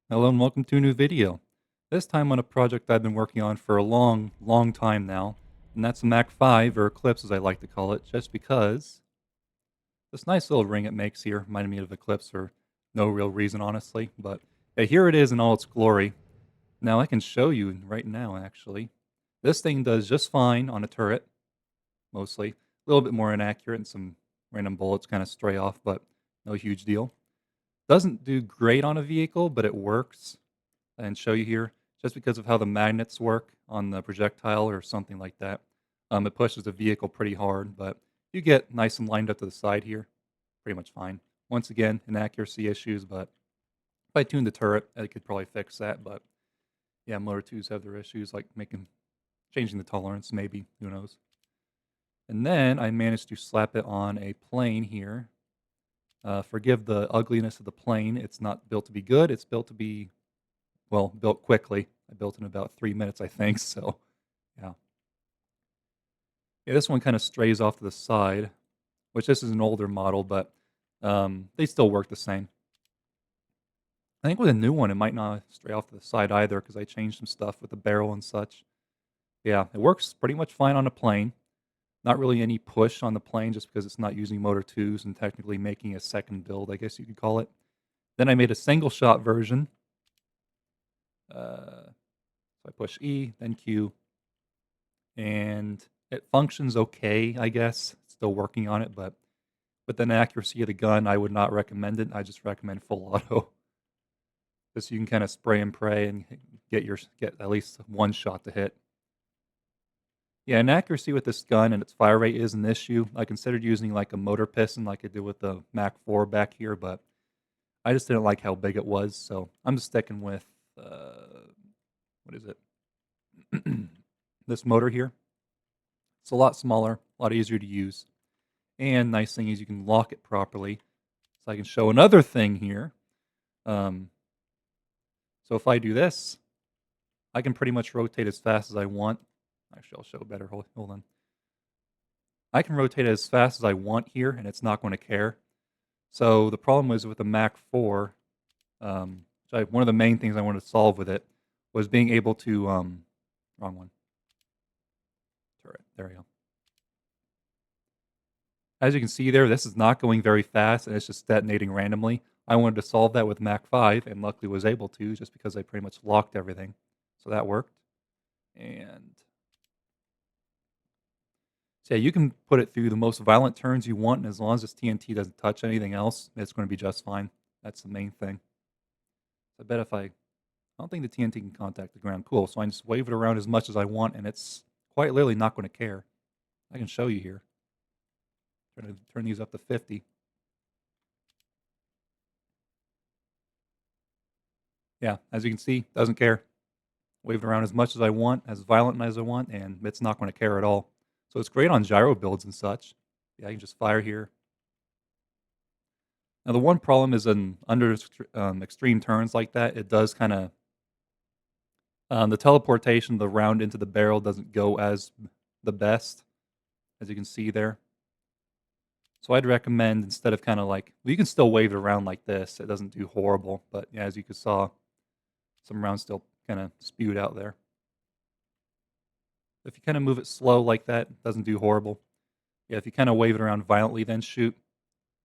Hello and welcome to a new video. This time on a project I've been working on for a long time now, and that's a MAC-5 or Eclipse as I like to call it, just because this nice little ring it makes here reminded me of Eclipse for no real reason honestly, but yeah, here it is in all its glory. Now I can show you right now actually. This thing does just fine on a turret, mostly. A little bit more inaccurate and some random bullets kind of stray off, but no huge deal. Doesn't do great on a vehicle, but it works and show you here, just because of how the magnets work on the projectile or something like that. It pushes the vehicle pretty hard, but you get nice and lined up to the side here, pretty much fine. Once again, inaccuracy issues, but if I tuned the turret, I could probably fix that. But yeah, Motor 2s have their issues, like changing the tolerance, maybe, who knows. And then I managed to slap it on a plane here. Forgive the ugliness of the plane. It's not built to be good. It's built to be well, built quickly. I built in about 3 minutes, I think, so, yeah. Yeah, this one kinda strays off to the side, which this is an older model, but, they still work the same. I think with a new one, it might not stray off to the side either because I changed some stuff with the barrel and such. Yeah, it works pretty much fine on a plane. Not really any push on the plane just because it's not using Motor 2s and technically making a second build, I guess you could call it. Then I made a single shot version. So I push E, then Q, and it functions okay, I guess. Still working on it, but with an accuracy of the gun, I would not recommend it. I just recommend full auto. Just so you can kinda spray and pray and get at least one shot to hit. Yeah, and accuracy with this gun and its fire rate is an issue. I considered using, like, a motor piston like I did with the MAC-4 back here, but I just didn't like how big it was, so I'm just sticking with, what is it? This motor here. It's a lot smaller, a lot easier to use. And nice thing is you can lock it properly. So I can show another thing here. Um, so if I do this, I can pretty much rotate as fast as I want. Actually, I'll show better. Hold on. I can rotate as fast as I want here, and it's not going to care. So the problem was with the Mac 4. One of the main things I wanted to solve with it was being able to wrong one. Turret. There we go. As you can see there, this is not going very fast, and it's just detonating randomly. I wanted to solve that with MAC-5, and luckily was able to, just because I pretty much locked everything. So that worked. And so yeah, you can put it through the most violent turns you want, and as long as this TNT doesn't touch anything else, it's going to be just fine. That's the main thing. So I bet if I don't think the TNT can contact the ground. Cool. So I can just wave it around as much as I want, and it's quite literally not going to care. I can show you here. Trying to turn these up to 50. Yeah, as you can see, doesn't care. Wave it around as much as I want, as violent as I want, and it's not going to care at all. So it's great on gyro builds and such. Yeah, you can just fire here. Now the one problem is in extreme turns like that, it does kind of the teleportation, the round into the barrel doesn't go as the best, as you can see there. So I'd recommend instead of kind of like, well, you can still wave it around like this. It doesn't do horrible, but yeah, as you could saw, some rounds still kind of spewed out there. If you kind of move it slow like that, it doesn't do horrible. Yeah, if you kind of wave it around violently, then shoot.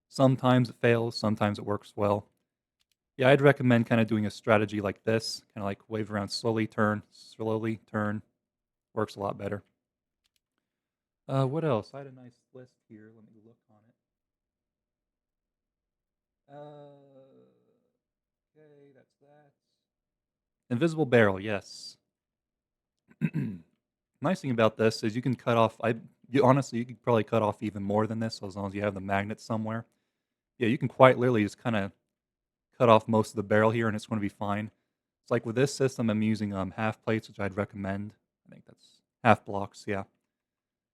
Sometimes it fails, sometimes it works well. Yeah, I'd recommend kind of doing a strategy like this, kind of like wave around slowly turn. Works a lot better. What else? I had a nice list here. Let me look on it. Okay, that's that. Invisible barrel, yes. Nice thing about this is you can cut off. Honestly, you could probably cut off even more than this, as long as you have the magnet somewhere. Yeah, you can quite literally just kind of cut off most of the barrel here, and it's going to be fine. It's like with this system, I'm using half plates, which I'd recommend. I think that's half blocks, yeah.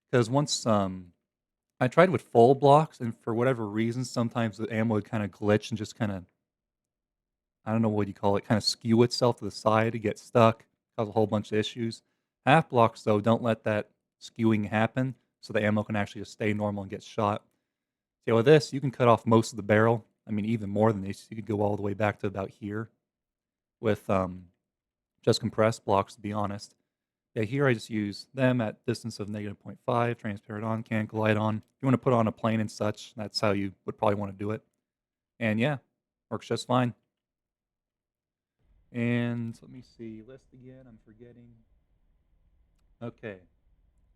Because once I tried with full blocks, and for whatever reason, sometimes the ammo would kind of glitch and just kind of, I don't know what you call it, kind of skew itself to the side to get stuck, cause a whole bunch of issues. Half blocks, though, don't let that skewing happen, so the ammo can actually just stay normal and get shot. Yeah, with this, you can cut off most of the barrel. I mean, even more than this. You could go all the way back to about here. with just compressed blocks, to be honest. Yeah, here I just use them at distance of negative point -0.5, transparent on, can collide on. If you want to put on a plane and such, that's how you would probably want to do it. And yeah, works just fine. And let me see, list again, I'm forgetting. Okay,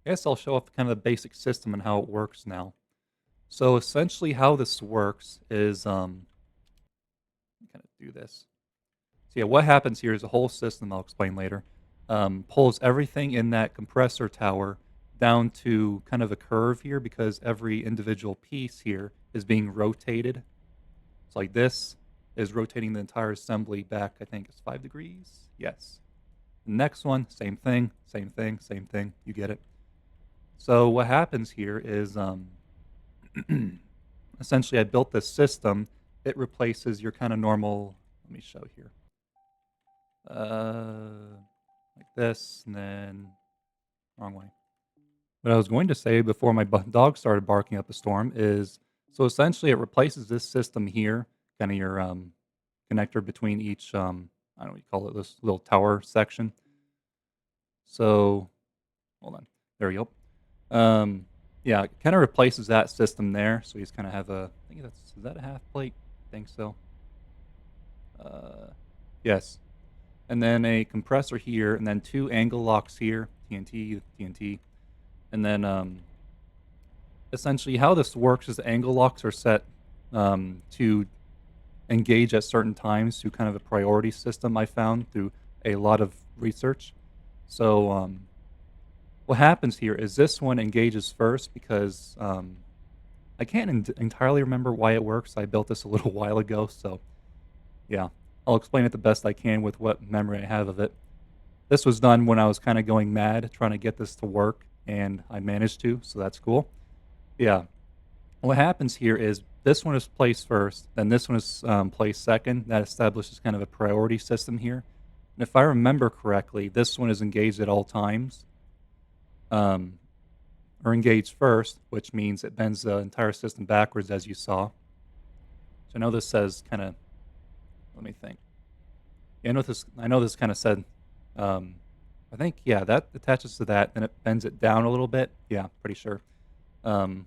I guess I'll show off kind of the basic system and how it works now. So essentially how this works is, kind of do this. So yeah, what happens here is a whole system, I'll explain later, pulls everything in that compressor tower down to kind of a curve here because every individual piece here is being rotated. It's like this is rotating the entire assembly back, I think it's 5 degrees. Yes. The next one, same thing, same thing, same thing. You get it. So what happens here is essentially I built this system. It replaces your kind of normal, let me show here. Like this, and then wrong way. What I was going to say before my dog started barking up a storm is, so essentially it replaces this system here, kind of your connector between each, I don't know what you call it, this little tower section. So, hold on, there we go. Yeah, it kind of replaces that system there. So he's kind of have a, I think is that a half plate? I think so. Yes. And then a compressor here, and then 2 angle locks here, TNT, TNT. And then, essentially how this works is the angle locks are set, to engage at certain times through kind of a priority system I found through a lot of research. So, what happens here is this one engages first because, I can't entirely remember why it works. I built this a little while ago, so yeah. I'll explain it the best I can with what memory I have of it. This was done when I was kinda going mad trying to get this to work, and I managed to, so that's cool. Yeah. What happens here is this one is placed first, then this one is, placed second. That establishes kind of a priority system here. And if I remember correctly, this one is engaged at all times, um, or engaged first, which means it bends the entire system backwards as you saw. So I know this says kinda, let me think. Yeah, I know this kinda said, um, I think, yeah, that attaches to that, then it bends it down a little bit. Yeah, pretty sure. Um,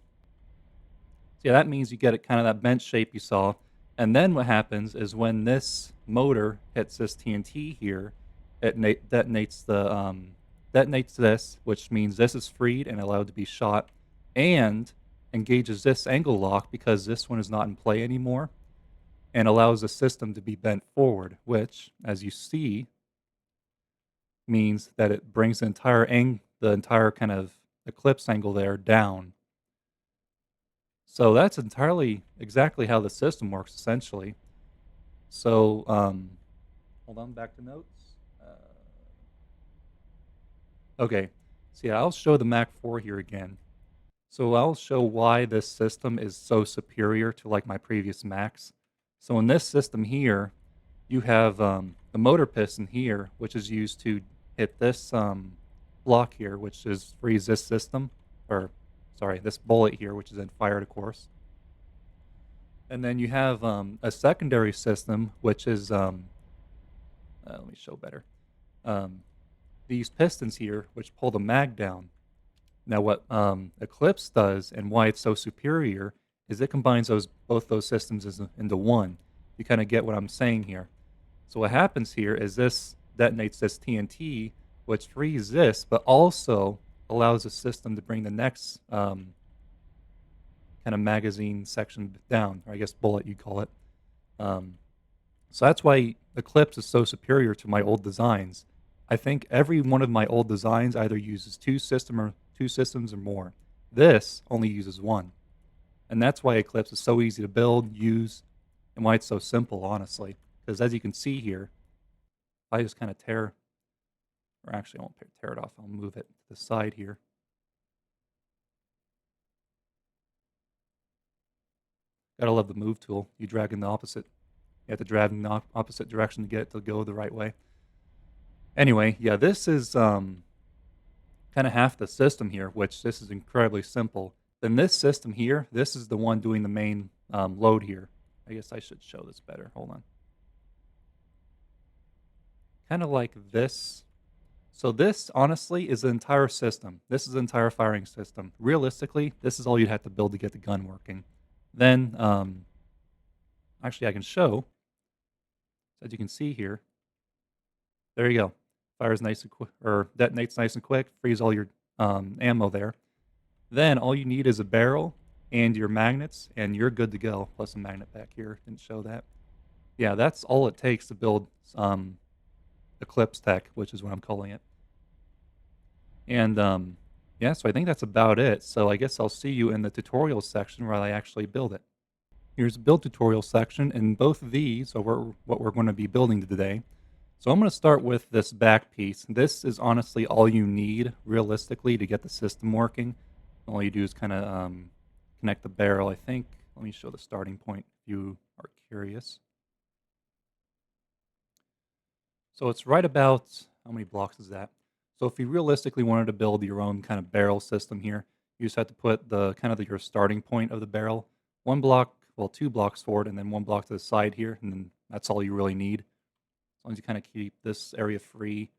so yeah, that means you get it kind of that bent shape you saw. And then what happens is when this motor hits this TNT here, it detonates this, which means this is freed and allowed to be shot, and engages this angle lock because this one is not in play anymore, and allows the system to be bent forward, which, as you see, means that it brings the entire kind of eclipse angle there down. So that's entirely exactly how the system works, essentially. So, hold on, back to notes. Okay, so yeah, I'll show the Mac 4 here again. So I'll show why this system is so superior to like my previous Macs. So in this system here, you have the motor piston here, which is used to hit this block here, which is freeze this system, or sorry, this bullet here, which is then fired, of course. And then you have a secondary system, which is let me show better. Um, these pistons here, which pull the mag down. Now, what Eclipse does and why it's so superior is it combines both those systems into one. You kind of get what I'm saying here. So what happens here is this detonates this TNT, which frees this, but also allows the system to bring the next kind of magazine section down, or I guess bullet you call it. Um, so that's why Eclipse is so superior to my old designs. I think every one of my old designs either uses two systems or more. This only uses one. And that's why Eclipse is so easy to build, use, and why it's so simple, honestly. Because as you can see here, I just kind of tear, or actually I won't tear it off, I'll move it to the side here. Gotta love the move tool. You have to drag in the opposite direction to get it to go the right way. Anyway, yeah, this is kind of half the system here, which this is incredibly simple. Then this system here, this is the one doing the main load here. I guess I should show this better. Hold on. kind of like this. So this, honestly, is the entire system. This is the entire firing system. Realistically, this is all you'd have to build to get the gun working. Then, actually, I can show, as you can see here. There you go. Fires nice and quick, or detonates nice and quick. Frees all your ammo there. Then all you need is a barrel and your magnets, and you're good to go. Plus a magnet back here. Didn't show that. Yeah, that's all it takes to build um, Eclipse Tech, which is what I'm calling it. And yeah, so I think that's about it. So I guess I'll see you in the tutorial section where I actually build it. Here's the build tutorial section, and both of these are what we're going to be building today. So I'm going to start with this back piece. This is honestly all you need, realistically, to get the system working. All you do is kind of connect the barrel, I think. Let me show the starting point if you are curious. So it's right about, how many blocks is that? So if you realistically wanted to build your own kind of barrel system here, you just have to put the kind of your starting point of the barrel, one block, well, 2 blocks forward, and then 1 block to the side here, and then that's all you really need. As long as you kind of keep this area free,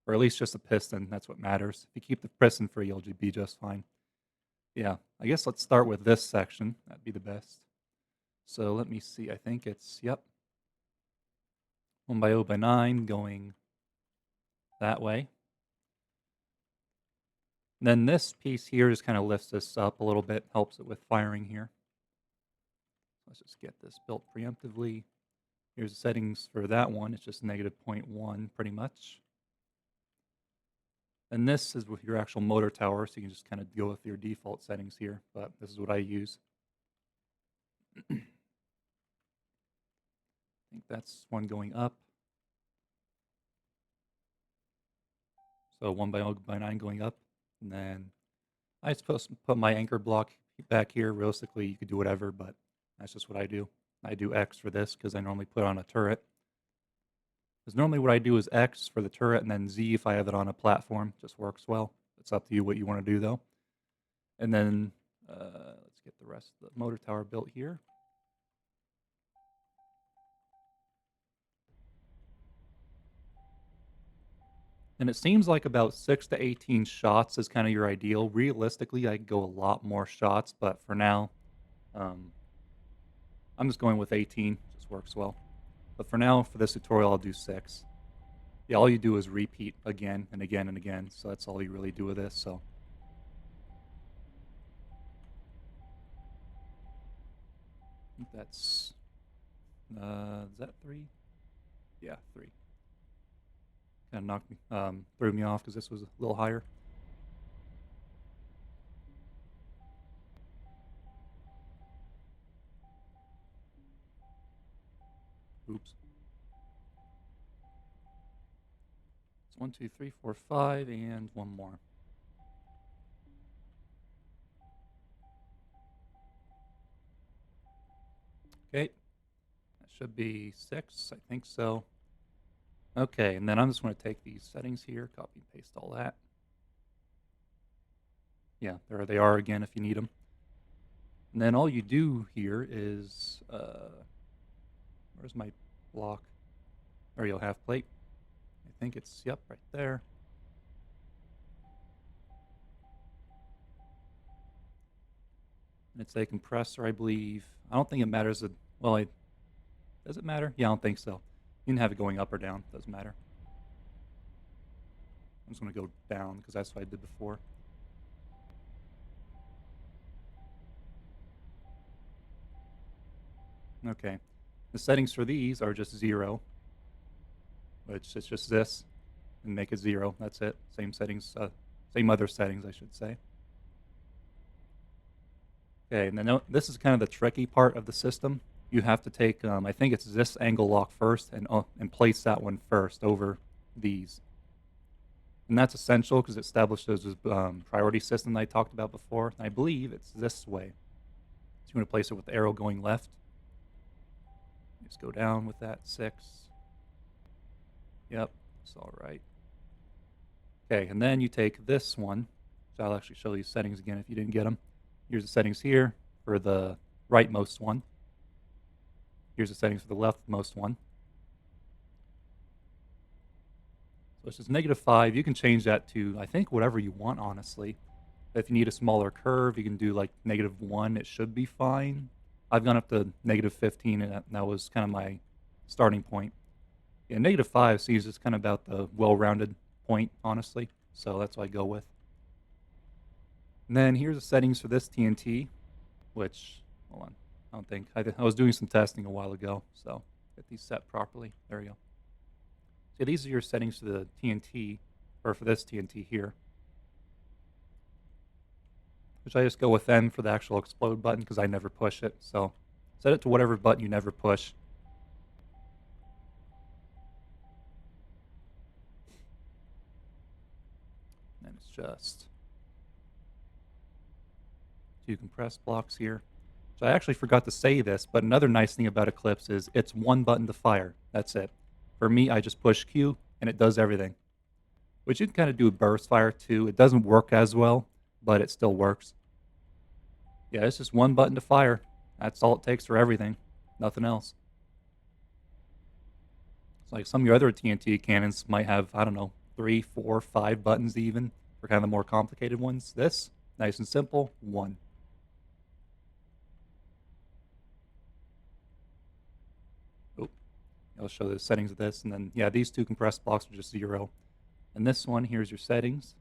or at least just a piston, that's what matters. If you keep the piston free, you'll be just fine. Yeah, I guess let's start with this section. That'd be the best. So let me see. I think it's, yep, 1 by 0 by 9 going that way. And then this piece here just kind of lifts this up a little bit, helps it with firing here. Let's just get this built preemptively. Here's the settings for that one. It's just negative 0.1 pretty much. And this is with your actual motor tower, so you can just kind of go with your default settings here, but this is what I use. I think that's one going up. So 1 by 0 by 9 going up. And then I suppose put my anchor block back here. Realistically, you could do whatever, but that's just what I do. I do X for this because I normally put it on a turret. Because normally what I do is X for the turret and then Z if I have it on a platform. Just works well. It's up to you what you want to do though. And then let's get the rest of the motor tower built here. And it seems like about 6 to 18 shots is kind of your ideal. Realistically, I could go a lot more shots, but for now, um, I'm just going with 18. Just works well. But for now, for this tutorial, I'll do 6. Yeah, all you do is repeat again and again and again. So that's all you really do with this. So I think that's, is that 3? Yeah, 3. Kind of knocked me, threw me off because this was a little higher. Oops. It's 1, 2, 3, 4, 5, and one more. Okay, that should be 6. I think so. Okay, and then I'm just going to take these settings here, copy and paste all that. Yeah, there they are again if you need them. And then all you do here is, where's my block? There you go, half plate. I think it's, yep, right there. And it's a compressor, I believe. I don't think it matters. Well, does it matter? Yeah, I don't think so. You can have it going up or down. Doesn't matter. I'm just going to go down because that's what I did before. Okay. The settings for these are just 0, which is just this, and make it 0. That's it. Same settings, same other settings, I should say. Okay, and then this is kind of the tricky part of the system. You have to take, I think it's this angle lock first, and place that one first over these. And that's essential because it establishes this priority system that I talked about before. And I believe it's this way. So you're going to place it with the arrow going left. Just go down with that 6. Yep, it's all right. Okay, and then you take this one. So I'll actually show these settings again if you didn't get them. Here's the settings here for the rightmost one. Here's the settings for the leftmost one. which is -5. You can change that to, I think, whatever you want, honestly. If you need a smaller curve, you can do like -1. It should be fine. I've gone up to -15, and that was kind of my starting point. Yeah, -5 seems just kind of about the well-rounded point, honestly. So that's what I go with. And then here's the settings for this TNT, which, hold on, I don't think, I was doing some testing a while ago, so get these set properly. There we go. So these are your settings for the TNT, or for this TNT here, which I just go with N for the actual explode button because I never push it. So set it to whatever button you never push. And it's just 2 compressed blocks here. So I actually forgot to say this, but another nice thing about Eclipse is it's one button to fire. That's it. For me, I just push Q and it does everything. Which you can kind of do a burst fire too. It doesn't work as well, but it still works. Yeah, it's just one button to fire. That's all it takes for everything. Nothing else. It's like some of your other TNT cannons might have, I don't know, 3, 4, 5 buttons even for kind of the more complicated ones. This, nice and simple, one. Oh, I'll show the settings of this, and then yeah, these 2 compressed blocks are just 0. And this one, here's your settings.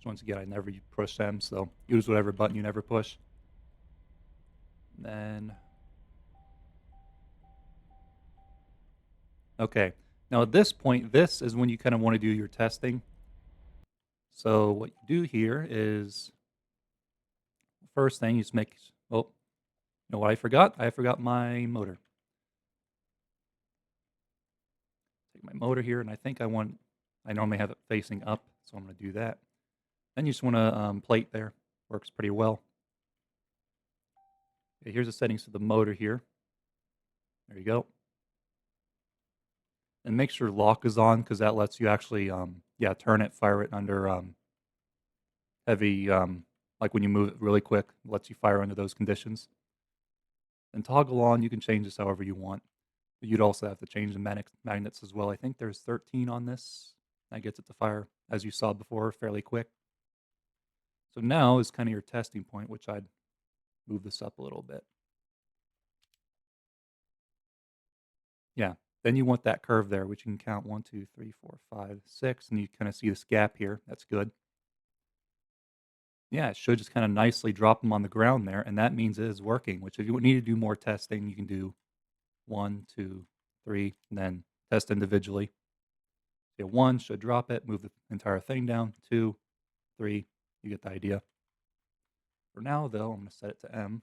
So once again, I never push them, so use whatever button you never push. And then, okay. Now at this point, this is when you kind of want to do your testing. So what you do here is, first thing, you just make, oh, you know what I forgot? I forgot my motor. Take my motor here, and I think I normally have it facing up, so I'm going to do that. Then you just want to plate there. Works pretty well. Okay, here's the settings for the motor here. There you go. And make sure lock is on because that lets you actually, yeah, turn it, fire it under heavy, like when you move it really quick, it lets you fire under those conditions. And toggle on, you can change this however you want. But you'd also have to change the magnets as well. I think there's 13 on this. That gets it to fire, as you saw before, fairly quick. So now is kind of your testing point, which I'd move this up a little bit. Yeah. Then you want that curve there, which you can count 1, 2, 3, 4, 5, 6, and you kind of see this gap here. That's good. Yeah, it should just kind of nicely drop them on the ground there, and that means it is working, which if you need to do more testing, you can do 1, 2, 3, and then test individually. So 1 should drop it, move the entire thing down. 2, 3, you get the idea. For now, though, I'm going to set it to M.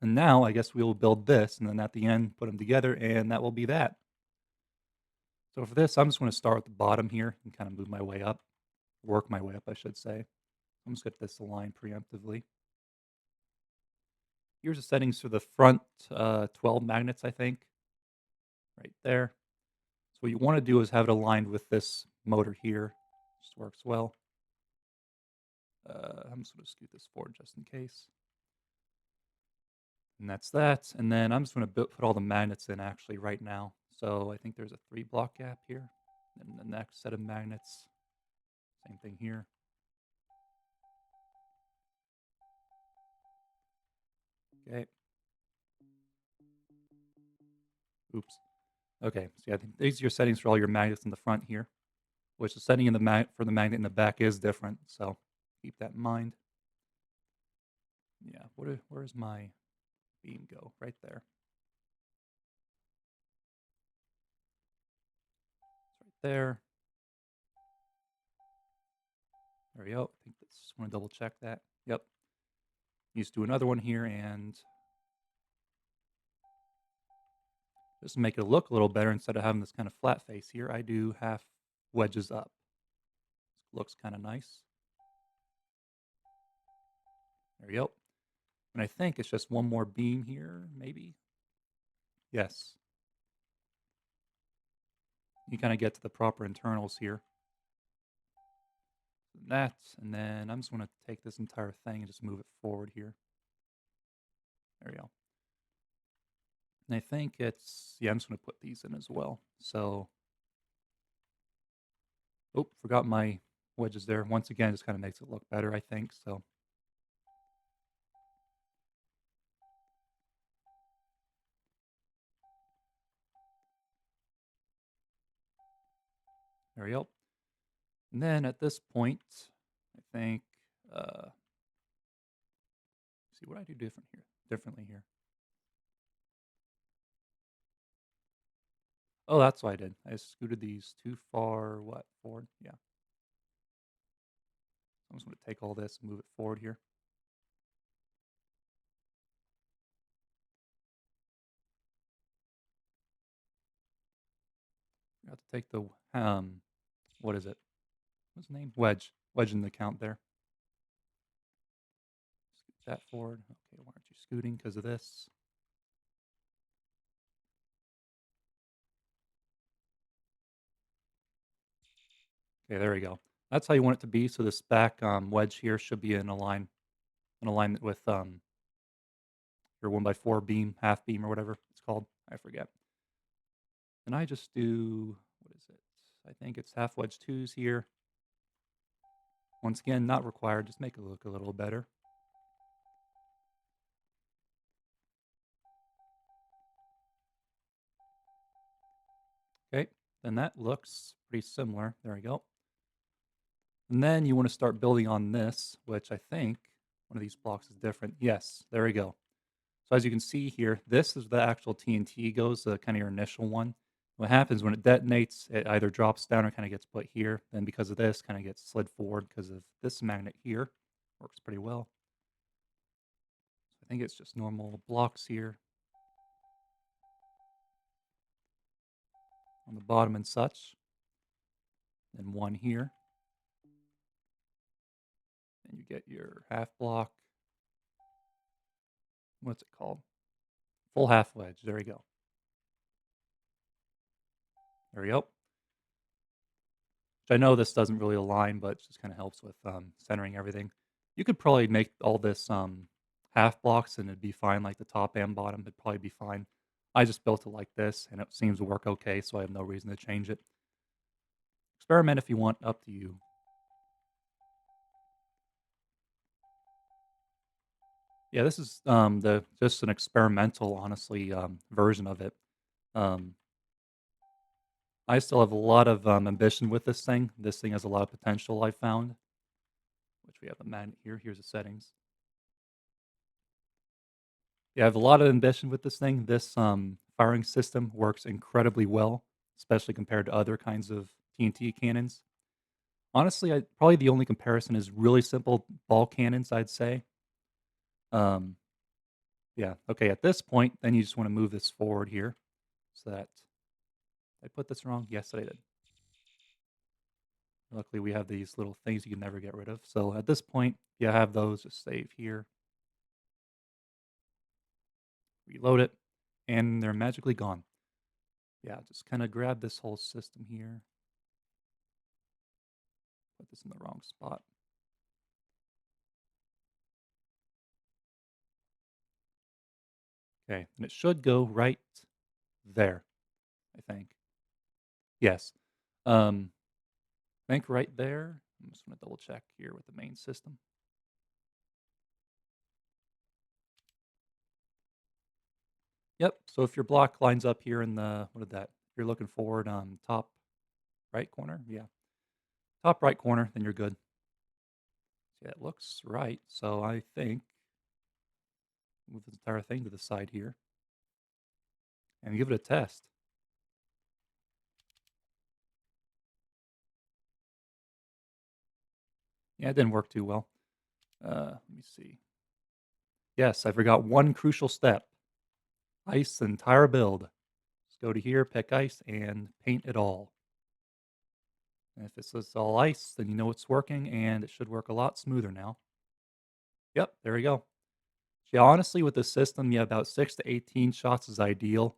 And now I guess we will build this, and then at the end, put them together, and that will be that. So for this, I'm just going to start at the bottom here and kind of move my way up, work my way up, I should say. I'm just going to get this aligned preemptively. Here's the settings for the front 12 magnets, I think, right there. So what you want to do is have it aligned with this motor here. Just works well. I'm just going to scoot this forward just in case. And that's that. And then I'm just going to put all the magnets in actually right now. So I think there's a 3 block gap here. And the next set of magnets, same thing here. Okay. Oops. Okay. So yeah, I think these are your settings for all your magnets in the front here, which the setting in the for the magnet in the back is different. So keep that in mind. Yeah. Where's my beam go? Right there. It's right there. There we go. I think that's, want to double check that. Yep. Needs to do another one here, and just to make it look a little better, instead of having this kind of flat face here, I do half wedges up. Looks kind of nice. There we go. And I think it's just one more beam here, maybe. Yes. You kind of get to the proper internals here. That, and then I'm just going to take this entire thing and just move it forward here. There we go. And I think it's yeah, I'm just gonna put these in as well. So oh, forgot my wedges there. Once again, just kinda makes it look better, I think, so there we go. And then at this point, I think, uh see what I do differently here. Oh, that's what I did. I scooted these too far, what, forward? Yeah. I'm just gonna take all this and move it forward here. I have to take the, what is it? What's the name? Wedge. Wedge in the count there. Scoot that forward. Okay, why aren't you scooting? Because of this. Okay, there we go. That's how you want it to be. So this back wedge here should be in alignment with your 1x4 beam, half beam, or whatever it's called. I forget. And I just do what is it? I think it's half wedge twos here. Once again, not required. Just make it look a little better. Okay, then that looks pretty similar. There we go. And then you want to start building on this, which I think one of these blocks is different. Yes, there we go. So as you can see here, this is the actual TNT goes, the kind of your initial one. What happens when it detonates, it either drops down or kind of gets put here. Then because of this, kind of gets slid forward because of this magnet here. Works pretty well. I think it's just normal blocks here on the bottom and such. Then one here. Then you get your half block. What's it called? Full half wedge. There we go. There we go. Which I know this doesn't really align, but it just kind of helps with centering everything. You could probably make all this half blocks and it'd be fine, like the top and bottom, it'd probably be fine. I just built it like this and it seems to work okay, so I have no reason to change it. Experiment if you want, up to you. Yeah, this is the just an experimental, honestly, version of it. Um, I still have a lot of ambition with this thing. This thing has a lot of potential. I found, which we have a magnet here. Here's the settings. Yeah, I have a lot of ambition with this thing. This firing system works incredibly well, especially compared to other kinds of TNT cannons. Honestly, probably the only comparison is really simple ball cannons, I'd say. Um, yeah, okay, at this point, then you just want to move this forward here so that I put this wrong. Yes, I did. Luckily, we have these little things you can never get rid of. So at this point, you have those, just save here, reload it, and they're magically gone. Yeah, just kind of grab this whole system here, put this in the wrong spot. Okay, and it should go right there, I think. Yes. Um, I think right there. I'm just gonna double check here with the main system. Yep. So if your block lines up here in the what is that? If you're looking forward, top right corner. Yeah, top right corner. Then you're good. Yeah, it looks right. So I think move this entire thing to the side here and give it a test. Yeah, it didn't work too well. Let me see. Yes, I forgot one crucial step. Ice the entire build. Just go to here, pick ice, and paint it all. And if it says all ice, then you know it's working, and it should work a lot smoother now. Yep, there we go. Yeah, honestly, with this system, yeah, about 6 to 18 shots is ideal.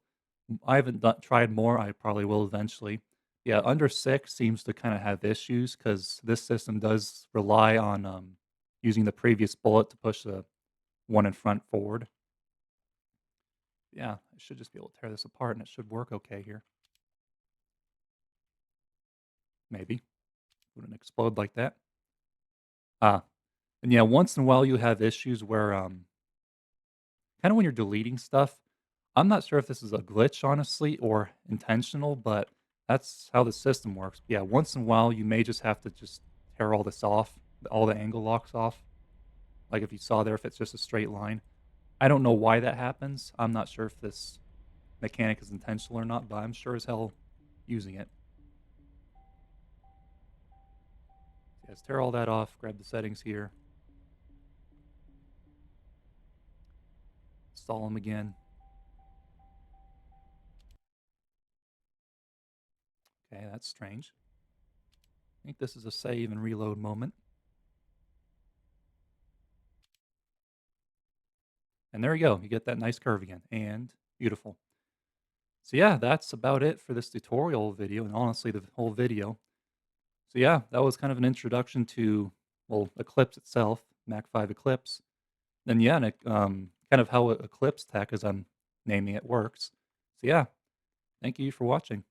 I haven't tried more. I probably will eventually. Yeah, under 6 seems to kind of have issues because this system does rely on using the previous bullet to push the one in front forward. Yeah, I should just be able to tear this apart and it should work okay here. Maybe. Wouldn't explode like that. Ah, and yeah, once in a while you have issues where, kinda when you're deleting stuff, I'm not sure if this is a glitch, honestly, or intentional, but that's how the system works. Yeah, once in a while, you may just have to just tear all this off, all the angle locks off. Like if you saw there, if it's just a straight line. I don't know why that happens. I'm not sure if this mechanic is intentional or not, but I'm sure as hell using it. So let's tear all that off, grab the settings here, install them again. Okay, that's strange. I think this is a save and reload moment. And there you go. You get that nice curve again. And beautiful. So yeah, that's about it for this tutorial video, and honestly, the whole video. So yeah, that was kind of an introduction to, well, Eclipse itself, Mac 5 Eclipse. Then yeah, and kind of how Eclipse Tech, as I'm naming it, works. So yeah, thank you for watching.